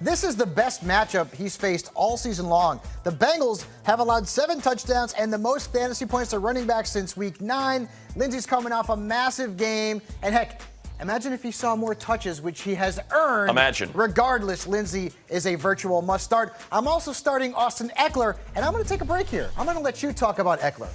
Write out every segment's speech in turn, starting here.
this is the best matchup he's faced all season long. The Bengals have allowed 7 touchdowns and the most fantasy points to running backs since week 9. Lindsay's coming off a massive game, and heck, imagine if he saw more touches, which he has earned. Imagine. Regardless, Lindsay is a virtual must start. I'm also starting Austin Ekeler, and I'm going to take a break here. I'm going to let you talk about Ekeler.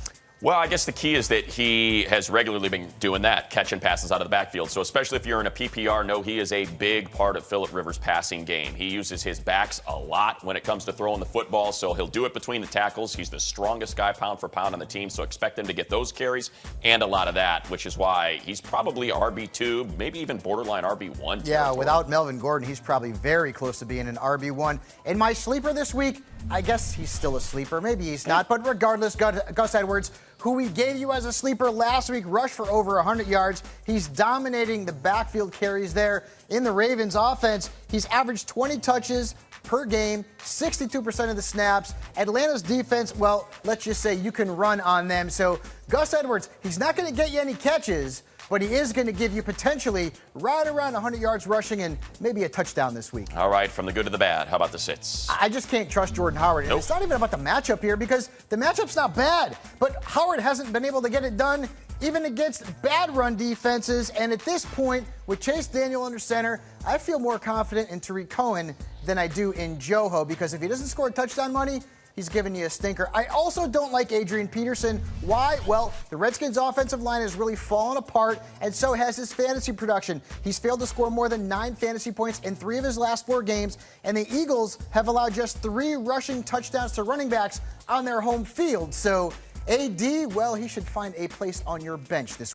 Well, I guess the key is that he has regularly been doing that, catching passes out of the backfield. So especially if you're in a PPR, know he is a big part of Phillip Rivers' passing game. He uses his backs a lot when it comes to throwing the football, so he'll do it between the tackles. He's the strongest guy pound for pound on the team, so expect him to get those carries and a lot of that, which is why he's probably RB2, maybe even borderline RB1. Yeah, without Melvin Gordon, he's probably very close to being an RB1. In my sleeper this week, I guess he's still a sleeper. Maybe he's not, but regardless, Gus Edwards, who we gave you as a sleeper last week, rushed for over 100 yards. He's dominating the backfield carries there in the Ravens offense. He's averaged 20 touches per game, 62% of the snaps. Atlanta's defense, well, let's just say you can run on them. So Gus Edwards, he's not going to get you any catches, but he is going to give you potentially right around 100 yards rushing and maybe a touchdown this week. All right, from the good to the bad, how about the sits? I just can't trust Jordan Howard. And Nope. It's not even about the matchup here because the matchup's not bad. But Howard hasn't been able to get it done even against bad run defenses. And at this point, with Chase Daniel under center, I feel more confident in Tariq Cohen than I do in Joho because if he doesn't score touchdown money, he's giving you a stinker. I also don't like Adrian Peterson. Why? Well, the Redskins' offensive line has really fallen apart, and so has his fantasy production. He's failed to score more than 9 fantasy points in 3 of his last 4 games, and the Eagles have allowed just 3 rushing touchdowns to running backs on their home field. So AD, well, he should find a place on your bench this week.